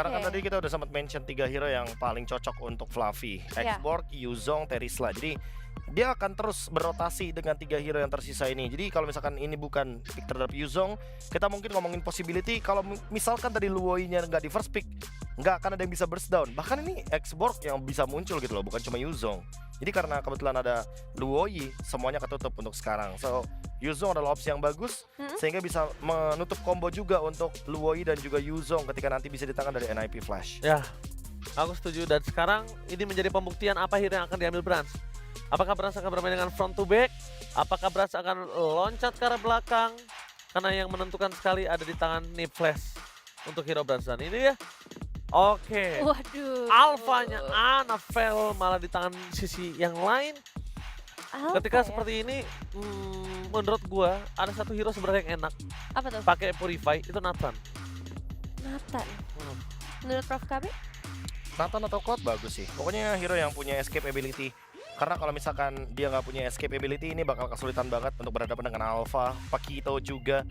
Karena kan tadi kita udah sempat mention 3 hero yang paling cocok untuk Fluffy. Iya. X-Borg, Yuzong, Terisla. Jadi dia akan terus berotasi dengan 3 hero yang tersisa ini. Jadi kalau misalkan ini bukan pick terhadap Yuzong, kita mungkin ngomongin possibility kalau misalkan tadi Luoi-nya nggak di first pick, nggak akan ada yang bisa burst down. Bahkan ini X-Borg yang bisa muncul gitu loh, bukan cuma Yuzong. Jadi karena kebetulan ada Luoi, semuanya ketutup untuk sekarang. So Yuzong adalah opsi yang bagus, sehingga bisa menutup combo juga untuk Luoi dan juga Yuzong ketika nanti bisa di tangan dari NIP Flash. Ya, aku setuju. Dan sekarang ini menjadi pembuktian apa hero yang akan diambil Brans. Apakah Brans akan bermain dengan front to back? Apakah Brans akan loncat ke arah belakang? Karena yang menentukan sekali ada di tangan NIP Flash untuk hero Brans. Dan ini ya, oke. Waduh. Alfanya Anavel malah di tangan sisi yang lain. Ketika seperti ini, menurut gua ada satu hero sebenarnya yang enak apa tuh? pakai Purify, itu Nathan. Nathan. Menurut Prof KB? Nathan atau Cloud bagus sih. Pokoknya hero yang punya escape ability. Karena kalau misalkan dia nggak punya escape ability, ini bakal kesulitan banget untuk berhadapan dengan Alpha, Pakito juga.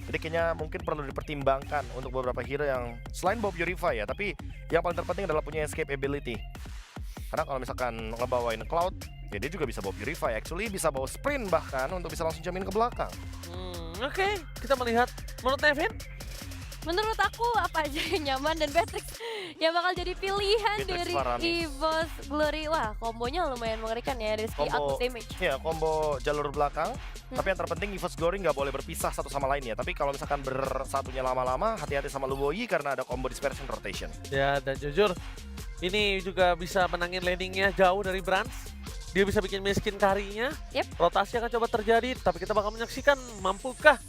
Jadi kayaknya mungkin perlu dipertimbangkan untuk beberapa hero yang selain Bob Purify ya, tapi yang paling terpenting adalah punya escape ability. Karena kalau misalkan ngebawain Cloud, ya dia juga bisa bawa Purify, actually bisa bawa sprint bahkan untuk bisa langsung jamin ke belakang. Oke, kita melihat menurut Nevin. Menurut aku apa aja yang nyaman dan Patrick yang bakal jadi pilihan Beatrix dari Varani. EVOS Glory. Wah, kombonya lumayan mengerikan ya, Rizky. Aku damage. Ya, combo jalur belakang. Tapi yang terpenting EVOS Glory nggak boleh berpisah satu sama lainnya. Tapi kalau misalkan bersatunya lama-lama, hati-hati sama Luoi karena ada combo dispersion rotation. Ya, dan jujur, ini juga bisa menangin landingnya jauh dari Brans. Dia bisa bikin miskin karinya. Yep. Rotasi akan coba terjadi, tapi kita bakal menyaksikan mampukah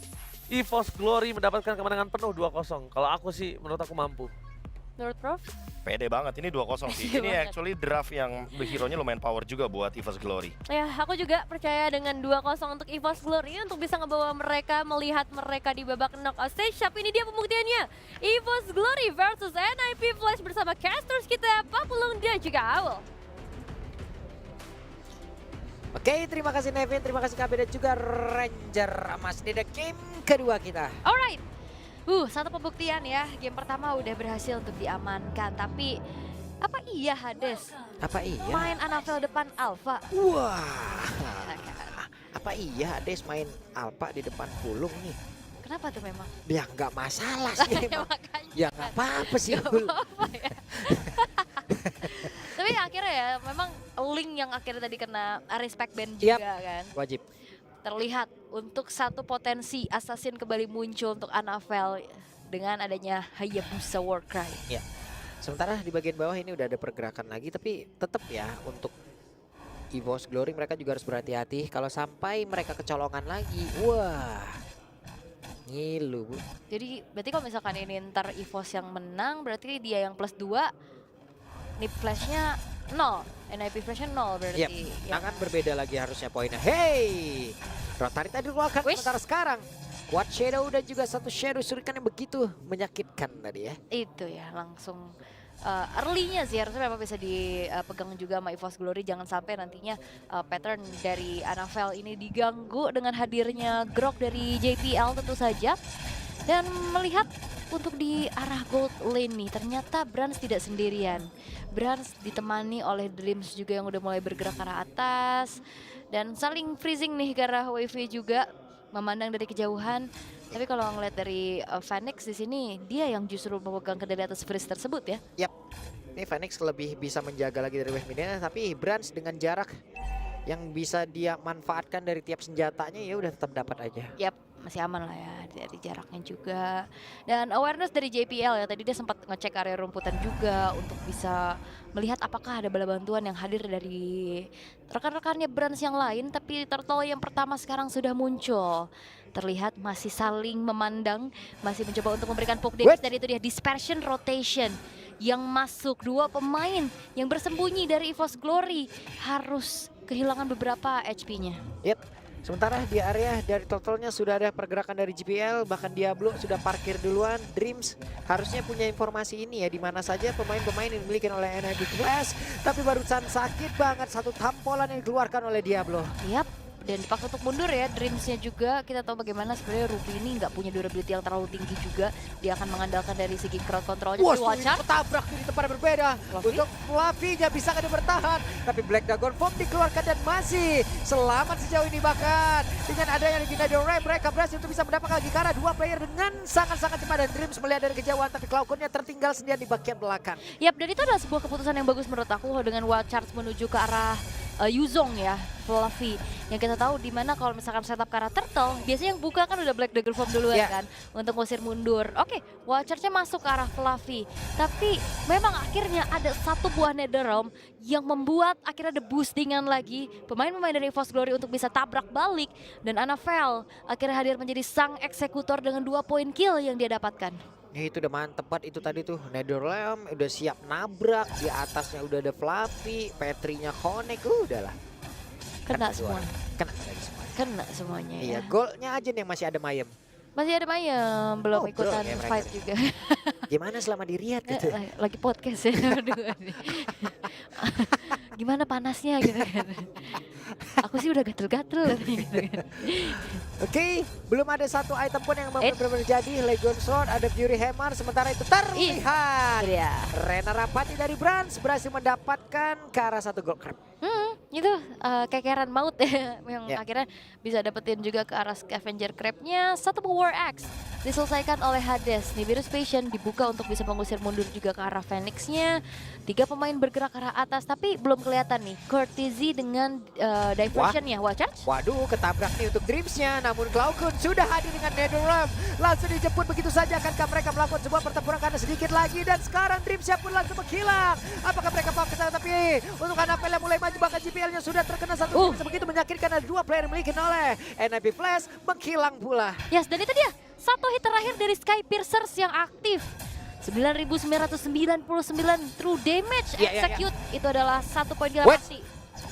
EVOS Glory mendapatkan kemenangan penuh 2-0. Kalau aku sih, menurut aku mampu. Menurut Prof? Pede banget, ini 2-0 sih. Pede Ini banget. actually draft yang hero-nya lumayan power juga buat EVOS Glory. Ya, aku juga percaya dengan 2-0 untuk EVOS Glory untuk bisa ngebawa mereka melihat mereka di babak knockout stage. Tapi ini dia pembuktiannya. EVOS Glory versus NIP Flash bersama casters kita, Papulung dan juga Owl. Oke, terima kasih Nevin, terima kasih KB dan juga Ranger. Masih ada game kedua kita. Alright. Satu pembuktian ya. Game pertama udah berhasil untuk diamankan. Tapi apa iya Hades Apa iya? main Anavel depan Alpha? Wah, apa iya Ades main Alpha di depan Pulung nih? Kenapa tuh memang? Ya nggak masalah sih emang. Makanya. Ya nggak apa-apa sih. Nggak apa-apa ya. Tapi akhirnya ya memang link yang akhirnya tadi kena respect ban juga kan. Wajib. Terlihat untuk satu potensi assassin kembali muncul untuk Anavel dengan adanya Hayabusa Warcry. Ya. Sementara di bagian bawah ini udah ada pergerakan lagi, tapi tetap ya untuk EVOS Glory mereka juga harus berhati-hati kalau sampai mereka kecolongan lagi. Wah, ngilu Bu. Jadi berarti kalau misalkan ini ntar EVOS yang menang berarti dia yang plus 2. NIP Flashnya 0, NIP Flashnya 0 berarti. Yep. Akan berbeda lagi harusnya poinnya. Hey, Rotary tadi dikeluarkan sementara sekarang. Quad Shadow dan juga satu Shadow Shuriken yang begitu menyakitkan tadi ya. Itu ya langsung early-nya sih harusnya memang bisa dipegang juga sama EVOS Glory. Jangan sampai nantinya pattern dari Anavel ini diganggu dengan hadirnya Grok dari JPL tentu saja. Dan melihat untuk di arah gold lane nih ternyata Brans tidak sendirian. Brans ditemani oleh Dreams juga yang udah mulai bergerak ke arah atas. Dan saling freezing nih ke arah WV juga memandang dari kejauhan. Tapi kalau ngeliat dari Phoenix di sini dia yang justru memegang kendali atas freeze tersebut ya. Yap, ini Phoenix lebih bisa menjaga lagi dari wave mid-nya, tapi Brans dengan jarak yang bisa dia manfaatkan dari tiap senjatanya ya udah tetap dapat aja. Yap, masih aman lah ya dari jaraknya juga. Dan awareness dari JPL ya, tadi dia sempat ngecek area rumputan juga untuk bisa melihat apakah ada bala bantuan yang hadir dari rekan-rekannya Brans yang lain. Tapi Turtle yang pertama sekarang sudah muncul. Terlihat masih saling memandang, masih mencoba untuk memberikan poke damage. Dan itu dia dispersion rotation yang masuk. Dua pemain yang bersembunyi dari EVOS Glory harus kehilangan beberapa HP-nya. Yep. Sementara di area dari totalnya sudah ada pergerakan dari JPL, bahkan Diablo sudah parkir duluan. Dreams harusnya punya informasi ini ya, di mana saja pemain-pemain yang dimiliki oleh NIP Flash. Tapi barusan sakit banget satu tampolan yang dikeluarkan oleh Diablo. Yap, dan dipaksa untuk mundur ya. Dreams-nya juga kita tahu bagaimana sebenarnya Ruby ini nggak punya durability yang terlalu tinggi juga. Dia akan mengandalkan dari segi crowd control-nya. Wah, Wajar. ketabrak di tempat yang berbeda. Fluffy? Untuk Fluffy-nya bisa kan dia bertahan. Tapi Black Dragon Form dikeluarkan dan masih selamat sejauh ini, bahkan dengan adanya Legendary Ray mereka berhasil untuk bisa mendapatkan lagi karena dua player dengan sangat-sangat cepat, dan Dreams melihat dari kejauhan tapi Cloud9-nya tertinggal sendirian di bagian belakang. Yap, dan itu adalah sebuah keputusan yang bagus menurut aku dengan Wild Charge menuju ke arah Yuzong ya, Fluffy. Yang kita tahu di mana kalau misalkan setup ke arah Turtle, biasanya yang buka kan udah Black Dagger Form duluan kan untuk ngusir mundur. Oke, Wild Charge-nya masuk ke arah Fluffy. Tapi memang akhirnya ada satu buah Netherrealm yang membuat akhirnya ada boostingan lagi pemain-pemain dari EVOS Glory untuk bisa tabrak balik, dan Anavel akhirnya hadir menjadi sang eksekutor dengan 2 poin kill yang dia dapatkan. Itu udah mantep banget itu tadi tuh. Netherrealm udah siap nabrak, di atasnya udah ada Fluffy, Petrinya connect, udahlah. Kena semua. Kena dari semua. Kena semuanya Iya, ya. golnya aja nih yang masih ada Mayem. Masih ada Mayem, belum Ngobrol ikutan ya mereka fight nih. juga. Gimana selama di Riyadh gitu? Lagi podcast ya berdua nih. Gimana panasnya gitu kan. Aku sih udah gatel-gatel gitu kan. Oke, belum ada satu item pun yang benar-benar jadi. Legion Sword, ada Fury Hammer, sementara itu terlihat Ya. Rena Rapati dari Brans berhasil mendapatkan ke arah satu gold crab. Itu kekeran maut ya, yang Ya. akhirnya bisa dapetin juga ke arah Scavenger Crab-nya. Satu War Axe diselesaikan oleh Hades. Nibiru's Passion dibuka untuk bisa mengusir mundur juga ke arah Phoenix-nya. 3 pemain bergerak ke arah atas, tapi belum kelihatan nih Courtesy dengan diversion-nya. Wild Charge? Waduh, ketabrak nih untuk Dreams-nya. Namun Cloud9 sudah hadir dengan Netherrealm. Langsung dijemput begitu saja. Akankah mereka melakukan sebuah pertempuran karena sedikit lagi. Dan sekarang Dreams-nya pun langsung menghilang. Apakah mereka mau ke sana? Tapi untuk Anavel yang mulai maju, bahkan GPL-nya sudah terkena satu. Begitu menyakitkan, ada 2 player yang dimiliki oleh NIP Flash. Menghilang pula. Yes, dan itu dia. Satu hit terakhir dari Sky Piercers yang aktif. 9.999 true damage execute. Itu adalah 1 poin gila pasti.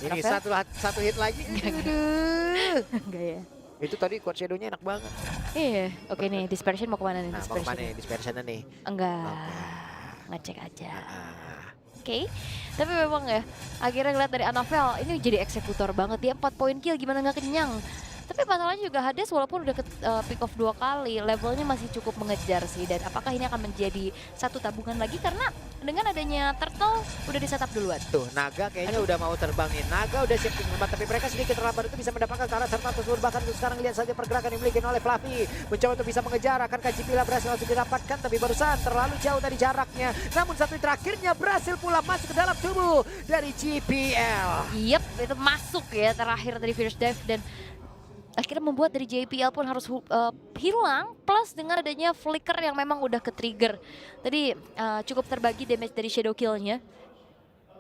Ini Rafael? satu hit lagi. Aduh. Enggak ya? Itu tadi quad shadow-nya enak banget. Iya, oke nih, Dispersion mau kemana nih? Nah, mau Dispersion? kemana nih dispersion-nya nih? Enggak, Oke. ngecek aja. Ah. Oke, tapi memang ya, akhirnya ngeliat dari Anavel, ini jadi eksekutor banget. Dia 4 poin kill, gimana nggak kenyang. Tapi masalahnya juga Hades walaupun udah ke pick off 2 kali, levelnya masih cukup mengejar sih. Dan apakah ini akan menjadi satu tabungan lagi, karena dengan adanya Turtle udah di setup duluan. Tuh, Naga kayaknya udah mau terbangin. Naga udah siap menyelamat, tapi mereka sedikit terlambat itu bisa mendapatkan ke arah serta tersebut. Bahkan untuk sekarang lihat saja pergerakan yang dimiliki oleh Fluffy. Mencoba untuk bisa mengejar, akankah Jipila berhasil langsung didapatkan, tapi barusan terlalu jauh dari jaraknya. Namun satu terakhirnya berhasil pula masuk ke dalam tubuh dari GPL. Yep, itu masuk ya terakhir dari Fierce Dive, dan akhirnya membuat dari JPL pun harus hilang, plus dengan adanya flicker yang memang udah ke-trigger. Tadi cukup terbagi damage dari shadow kill-nya.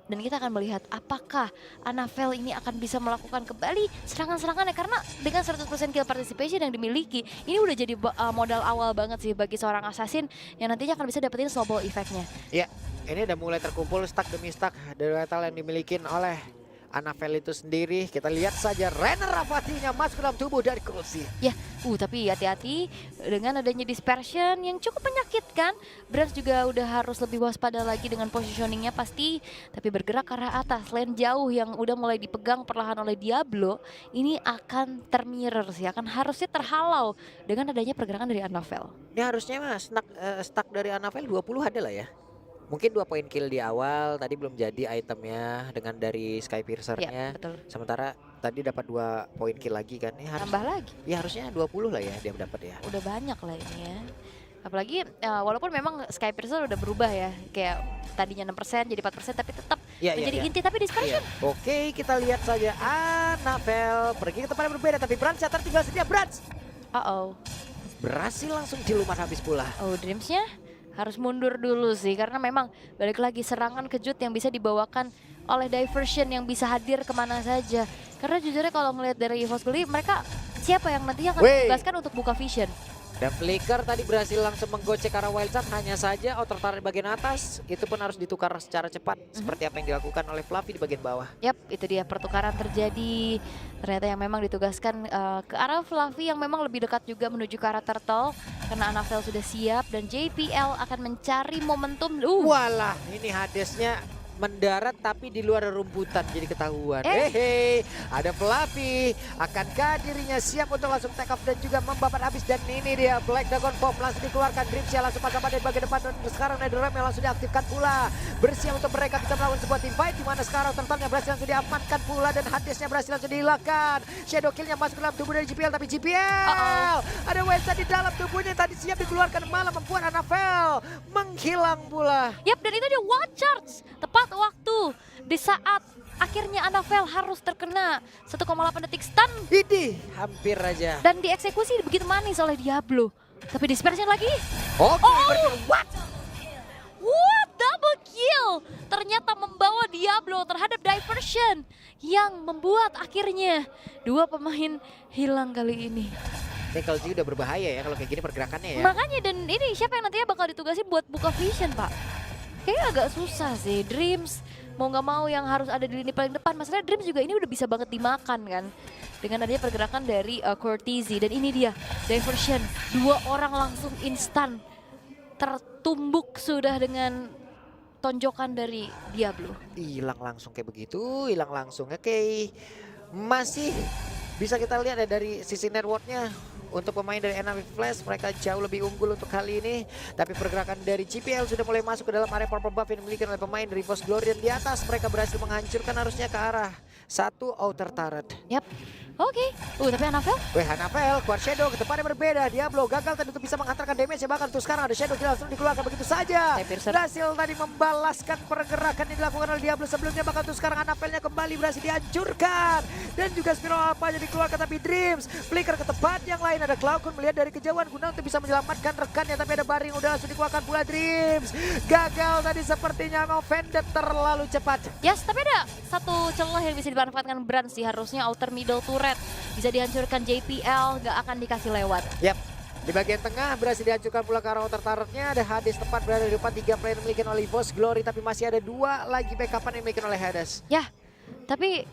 Dan kita akan melihat apakah Anavel ini akan bisa melakukan kembali serangan-serangannya, karena dengan 100% kill participation yang dimiliki, ini udah jadi modal awal banget sih bagi seorang assassin yang nantinya akan bisa dapetin snowball effect-nya. Ya, ini udah mulai terkumpul stack demi stack dari lethal yang dimiliki oleh Anavel itu sendiri. Kita lihat saja Rena Rapatinya masuk ke dalam tubuh dari Cruci. Ya, tapi hati-hati dengan adanya dispersion yang cukup menyakitkan. Brans juga udah harus lebih waspada lagi dengan positioningnya pasti. Tapi bergerak ke arah atas, lane jauh yang udah mulai dipegang perlahan oleh Diablo, ini akan termirror sih, akan harusnya terhalau dengan adanya pergerakan dari Anavel. Ini harusnya mas stack dari Anavel 20 ada lah ya. Mungkin 2 poin kill di awal, tadi belum jadi itemnya dengan dari Sky Piercer-nya. Ya, betul. Sementara tadi dapat 2 poin kill lagi kan. Ini harus, Tambah lagi. ya harusnya 20 lah ya dia dapat ya. Udah banyak lah ini ya. Apalagi walaupun memang Sky Piercer udah berubah ya. Kayak tadinya 6% jadi 4%, tapi tetap menjadi inti, tapi dispersion. Oke, kita lihat saja Anavel pergi ke tempat yang berbeda, tapi Brans tertinggal setia. Brans berhasil langsung dilumat habis pula. Dreams-nya harus mundur dulu sih, karena memang balik lagi serangan kejut yang bisa dibawakan oleh diversion yang bisa hadir kemana saja. Karena jujurnya kalau ngelihat dari EVOS Glory, mereka siapa yang nantinya akan ditugaskan untuk buka vision. Dan Flicker tadi berhasil langsung menggocek arah Wild Charge, hanya saja outer turret bagian atas itu pun harus ditukar secara cepat seperti apa yang dilakukan oleh Fluffy di bagian bawah. Yap, itu dia pertukaran terjadi. Ternyata yang memang ditugaskan ke arah Fluffy yang memang lebih dekat juga menuju ke arah Turtle, karena Anavel sudah siap dan JPL akan mencari momentum. Walah, ini Hadesnya mendarat tapi di luar rumputan jadi ketahuan. Hehe, ada Fluffy. Akankah dirinya siap untuk langsung take off dan juga membabat habis? Dan ini dia Black Dragon Bomb langsung dikeluarkan. Dreamsia langsung pasang pada bagian depan dan sekarang Netherrealm yang langsung diaktifkan pula. Bersiap untuk mereka bisa melawan sebuah team fight di mana sekarang turtle-nya berhasil langsung diamankan pula dan Hadesnya berhasil langsung dihilangkan. Shadow kill-nya masuk ke dalam tubuh dari JPL tapi JPL ada Wesa di dalam tubuhnya yang tadi siap dikeluarkan malah membuat Annabelle menghilang pula. Yap, dan itu dia one charge. Tepat waktu di saat akhirnya Annabelle harus terkena 1,8 detik stun. Ini hampir aja. Dan dieksekusi begitu manis oleh Diablo. Tapi dispersion lagi. Oke, What? What? Double kill. Ternyata membawa Diablo terhadap diversion. Yang membuat akhirnya dua pemain hilang kali ini. Nickel G udah berbahaya ya kalau kayak gini pergerakannya ya. Makanya dan ini siapa yang nantinya bakal ditugasin buat buka vision, Pak? Kayaknya agak susah sih. Dreams mau nggak mau yang harus ada di lini paling depan. Masalahnya Dreams juga ini udah bisa banget dimakan kan. Dengan adanya pergerakan dari Cortese. Dan ini dia, diversion. Dua orang langsung instan tertumbuk sudah dengan tonjokan dari Diablo. Hilang langsung kayak begitu, hilang langsung. Oke, masih bisa kita lihat ya dari sisi networknya. Untuk pemain dari NIP Flash mereka jauh lebih unggul untuk kali ini. Tapi pergerakan dari GPL sudah mulai masuk ke dalam area purple buff yang dimiliki oleh pemain dari Force Glory. Dan di atas mereka berhasil menghancurkan harusnya ke arah satu outer turret. Yap. Oke. Tapi Annabelle? Annabelle, Quad Shadow ke depannya berbeda. Diablo gagal tadi untuk bisa menghantarkan damage ya. Bahkan tuh sekarang ada Shadow Kill langsung dikeluarkan begitu saja. Berhasil tadi membalaskan pergerakan yang dilakukan oleh Diablo sebelumnya. Bahkan tuh sekarang Annabelle-nya kembali berhasil dihancurkan. Dan juga Spiral Alpha-nya dikeluarkan tapi Dreams flicker ke tempat yang lain. Ada Cloudcon melihat dari kejauhan guna untuk bisa menyelamatkan rekannya. Tapi ada Baring udah langsung dikeluarkan pula Dreams. Gagal tadi sepertinya offended terlalu cepat. Yes, tapi ada satu celah yang bisa dimanfaatkan Brand sih. Harusnya outer middle turret bisa dihancurkan JPL, gak akan dikasih lewat. Yap, di bagian tengah berhasil dihancurkan pula ke arah outer turretnya. Ada Hades tepat berada di depan 3 player dimiliki oleh Force Glory. Tapi masih ada 2 lagi backupan yang dimiliki oleh Hades. Ya, tapi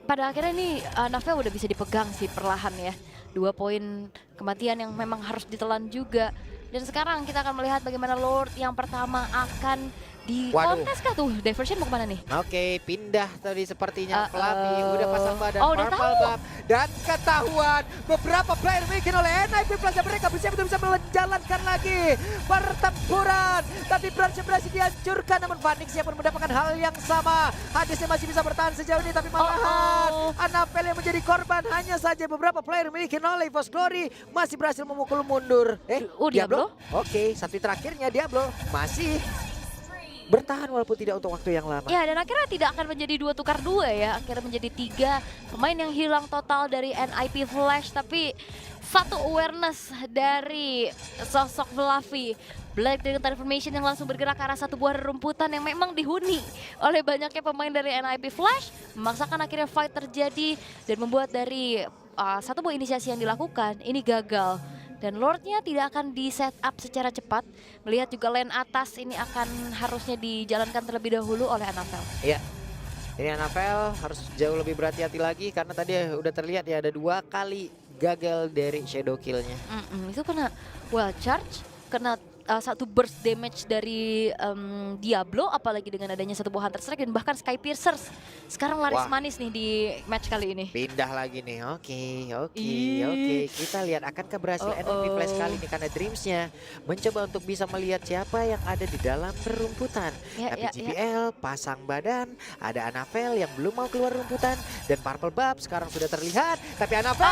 pada akhirnya ini Annabelle udah bisa dipegang sih perlahan ya. 2 poin kematian yang memang harus ditelan juga. Dan sekarang kita akan melihat bagaimana Lord yang pertama akan di kontes kah tuh? Diversion mau kemana nih? Oke, pindah tadi sepertinya Fluffy udah pasang badan udah purple buff dan ketahuan beberapa player bikin oleh NIP Plus mereka bisa menjalankan lagi pertempuran. Tapi berhasil dihancurkan namun Phoenix-nya pun mendapatkan hal yang sama. Hadesnya masih bisa bertahan sejauh ini tapi malahan Annabelle yang menjadi korban. Hanya saja beberapa player miliki oleh Force Glory masih berhasil memukul mundur. Diablo? Oke, satu terakhirnya Diablo masih bertahan walaupun tidak untuk waktu yang lama. Ya, dan akhirnya tidak akan menjadi 2 tukar 2 ya. Akhirnya menjadi 3 pemain yang hilang total dari NIP Flash. Tapi satu awareness dari sosok Fluffy. Black dengan transformation yang langsung bergerak ke arah satu buah rumputan yang memang dihuni oleh banyaknya pemain dari NIP Flash. Memaksakan akhirnya fight terjadi dan membuat dari satu buah inisiasi yang dilakukan ini gagal. Dan Lordnya tidak akan di set up secara cepat. Melihat juga lane atas ini akan harusnya dijalankan terlebih dahulu oleh Annabelle. Iya. Ini Annabelle harus jauh lebih berhati-hati lagi karena tadi udah terlihat ya ada 2 kali gagal dari shadow kill-nya. Itu kena well charge, kena satu burst damage dari Diablo, apalagi dengan adanya satu buah Hunter Strike dan bahkan Sky Piercers. Sekarang laris manis nih di match kali ini. Pindah lagi nih, oke. Kita lihat akankah berhasil NIP Flash kali ini karena Dreams-nya mencoba untuk bisa melihat siapa yang ada di dalam rumputan. Tapi GPL pasang badan, ada Annabelle yang belum mau keluar rumputan dan Purple Buff sekarang sudah terlihat. Tapi Annabelle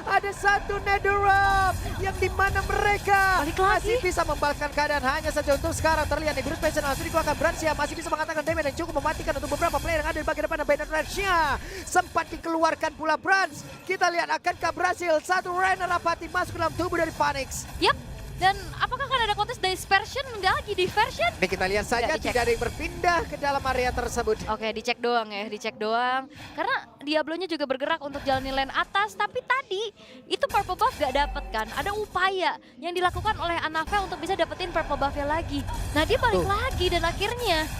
ada satu Netherrealm yang dimana mereka masih bisa membalaskan keadaan. Hanya saja untuk sekarang terlihat nih Bruce Passion langsung dikeluarkan. Bransia masih bisa mengatakan damage dan cukup mematikan untuk beberapa player yang ada di bagian depan. Bennett Rednya sempat dikeluarkan pula Brands. Kita lihat akankah berhasil satu runner apati masuk dalam tubuh dari Phoenix. Yap. Dan apakah akan ada kontes dispersion? Enggak lagi diversion. Ini kita lihat saja tidak ada yang berpindah ke dalam area tersebut. Oke, dicek doang ya, dicek doang. Karena Diablo-nya juga bergerak untuk jalanin lane atas. Tapi tadi itu purple buff gak dapet kan. Ada upaya yang dilakukan oleh Annabelle untuk bisa dapetin purple buff-nya lagi. Nah dia balik lagi dan akhirnya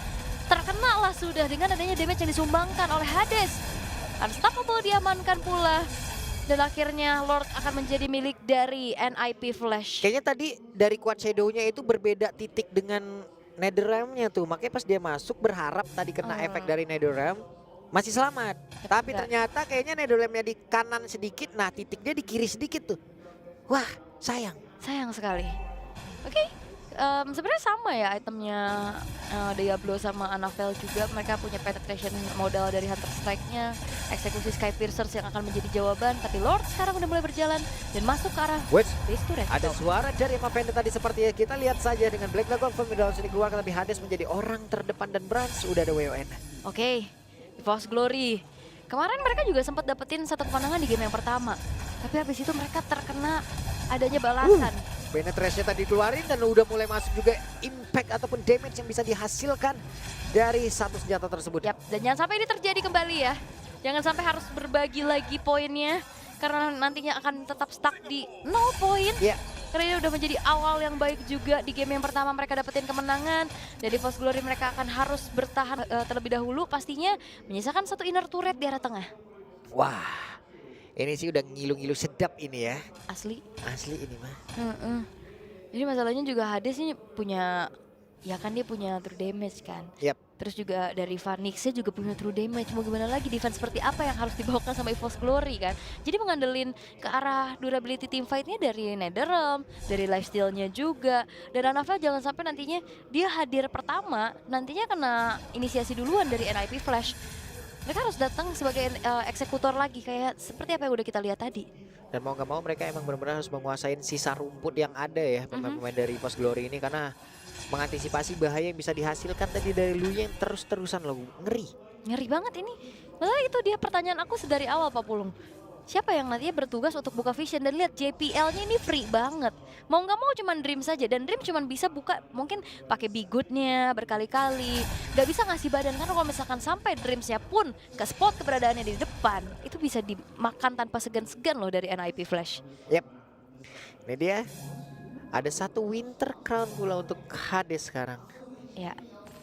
terkena lah sudah dengan adanya damage yang disumbangkan oleh Hades. Unstoppable diamankan pula. Dan akhirnya Lord akan menjadi milik dari NIP Flash. Kayaknya tadi dari Quad Shadow-nya itu berbeda titik dengan Netherrealm-nya tuh. Makanya pas dia masuk berharap tadi kena efek dari Netherrealm masih selamat. Tapi enggak. ternyata kayaknya Netherrealm-nya di kanan sedikit, nah titik dia di kiri sedikit tuh. Wah, sayang. Sayang sekali. Oke, sebenarnya sama ya itemnya Diablo sama Annabelle juga. Mereka punya penetration modal dari Hunter Strike-nya, eksekusi Sky Piercers yang akan menjadi jawaban. Tapi Lord sekarang udah mulai berjalan dan masuk ke arah Wait, base turret. ada suara dari Mapenda tadi seperti yang kita lihat saja dengan Black Dragon Form di dalam sini keluarkan, tapi Hades menjadi orang terdepan dan Brans udah ada WON. Oke, Force Glory. Kemarin mereka juga sempat dapetin satu kemenangan di game yang pertama. Tapi habis itu mereka terkena adanya balasan. Penetration tadi keluarin dan udah mulai masuk juga impact ataupun damage yang bisa dihasilkan dari satu senjata tersebut. Yap, dan jangan sampai ini terjadi kembali ya. Jangan sampai harus berbagi lagi poinnya. Karena nantinya akan tetap stuck di 0 poin. Ya. Karena ini udah menjadi awal yang baik juga di game yang pertama mereka dapetin kemenangan. Dari Force Glory mereka akan harus bertahan terlebih dahulu pastinya. Menyisakan satu inner turret di arah tengah. Wah, ini sih udah ngilu-ngilu sedap ini ya. Asli. Asli ini mah. Jadi masalahnya juga Hades ini punya, ya kan dia punya true damage kan. Yap. Terus juga dari Phoenix-nya juga punya true damage. Mau gimana lagi defense seperti apa yang harus dibawakan sama EVOS Glory kan. Jadi mengandelin ke arah durability team fight-nya dari Netherrealm, dari lifesteal-nya juga. Dan Annabelle jangan sampai nantinya dia hadir pertama, nantinya kena inisiasi duluan dari NIP Flash. Mereka harus datang sebagai eksekutor lagi kayak seperti apa yang udah kita lihat tadi. Dan mau nggak mau mereka emang benar-benar harus menguasain sisa rumput yang ada ya pemain-pemain dari EVOS Glory ini, karena mengantisipasi bahaya yang bisa dihasilkan tadi dari Luya yang terus-terusan loh. Ngeri. Ngeri banget ini. Malah itu dia pertanyaan aku sedari awal Pak Pulung. Siapa yang nantinya bertugas untuk buka vision, dan lihat JPL-nya ini free banget. Mau nggak mau cuman Dream saja, dan Dream cuman bisa buka mungkin pakai Bigood-nya berkali-kali. Nggak bisa ngasih badan, karena kalau misalkan sampai Dreams-nya pun ke spot keberadaannya di depan, itu bisa dimakan tanpa segan-segan loh dari NIP Flash. Yap. Ini dia. Ada satu Winter Crown pula untuk Hades sekarang. Ya,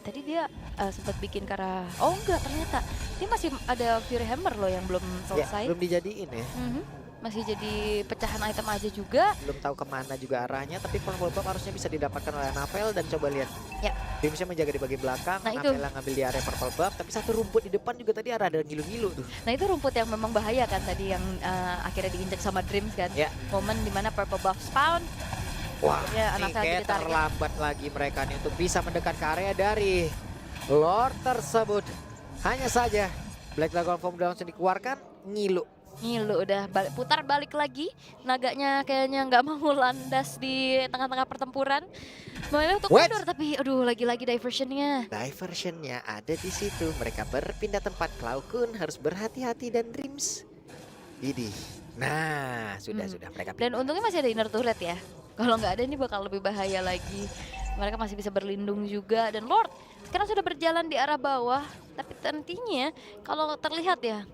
tadi dia sempat bikin ke arah, oh enggak, ternyata dia masih ada Fury Hammer loh yang belum Ya, selesai. belum dijadiin ya. Masih jadi pecahan item aja juga. Belum tahu kemana juga arahnya, tapi Purple Buff harusnya bisa didapatkan oleh Annabelle. Dan coba lihat, Ya. Dreamsnya menjaga di bagian belakang, Nah, itu. Annabelle ngambil di area Purple Buff, tapi satu rumput di depan juga tadi ada ngilu-ngilu tuh. Nah itu rumput yang memang bahaya kan tadi yang akhirnya diinjak sama Dreams kan. Ya. Momen dimana Purple Buff spawn. Wah, Ya, ini Annabelle kayak jadi target. terlambat lagi mereka nih untuk bisa mendekat ke area dari Lord tersebut. Hanya saja Black Dragon Form langsung dikeluarkan, ngilu. Ngilu udah putar balik lagi. Naganya kayaknya nggak mau landas di tengah-tengah pertempuran. Mulai untuk What? mundur tapi aduh lagi-lagi diversionnya. Diversionnya ada di situ. Mereka berpindah tempat. Cloud Kun harus berhati-hati dan Dreams. Idih. Nah, sudah mereka pindah. Dan untungnya masih ada inner turret ya. Kalau nggak ada ini bakal lebih bahaya lagi. Mereka masih bisa berlindung juga, dan Lord sekarang sudah berjalan di arah bawah. Tapi nantinya kalau terlihat ya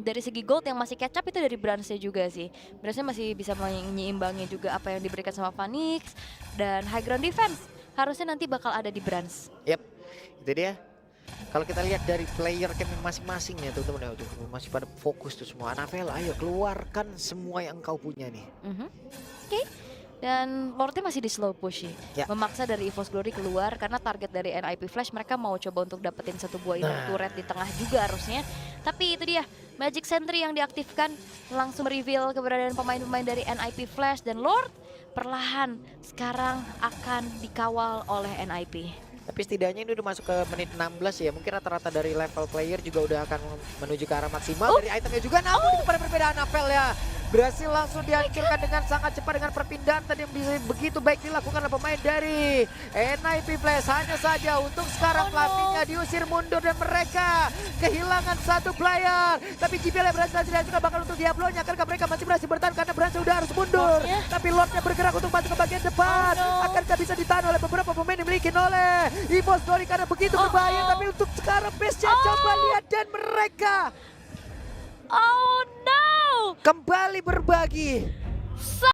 dari segi gold yang masih catch up itu dari Brans-nya juga sih. Brans-nya masih bisa menyeimbangin juga apa yang diberikan sama Phoenix, dan high ground defense harusnya nanti bakal ada di Brans. Yap, itu dia. Kalau kita lihat dari player camp masing-masing ya teman-teman, ya, masih pada fokus tuh semua. Annabelle, ayo keluarkan semua yang engkau punya nih. Oke. Dan Lordnya masih di slow push sih. Ya. Memaksa dari EVOS Glory keluar karena target dari NIP Flash mereka mau coba untuk dapetin satu buah inner turret di tengah juga harusnya. Tapi itu dia, Magic Sentry yang diaktifkan langsung reveal keberadaan pemain-pemain dari NIP Flash, dan Lord perlahan sekarang akan dikawal oleh NIP. Tapi setidaknya ini udah masuk ke menit 16 ya. Mungkin rata-rata dari level player juga udah akan menuju ke arah maksimal. Dari itemnya juga, namun itu pada perbedaan Annabelle ya. Berhasil langsung dihancurkan dengan sangat cepat dengan perpindahan tadi yang begitu baik dilakukan oleh pemain dari NIP Flash. Hanya saja untuk sekarang pelatihnya diusir mundur dan mereka kehilangan satu player. Tapi JPL yang berhasil dihancurkan bakal untuk Diablo-nya, karena mereka masih berhasil bertahan karena Brans sudah harus mundur. Tapi Lordnya bergerak untuk masuk ke bagian depan. Akankah bisa ditahan oleh beberapa pemain yang dimiliki oleh EVOS Glory karena begitu berbahaya. Tapi untuk sekarang base-nya coba lihat, dan mereka Oh no! kembali berbagi.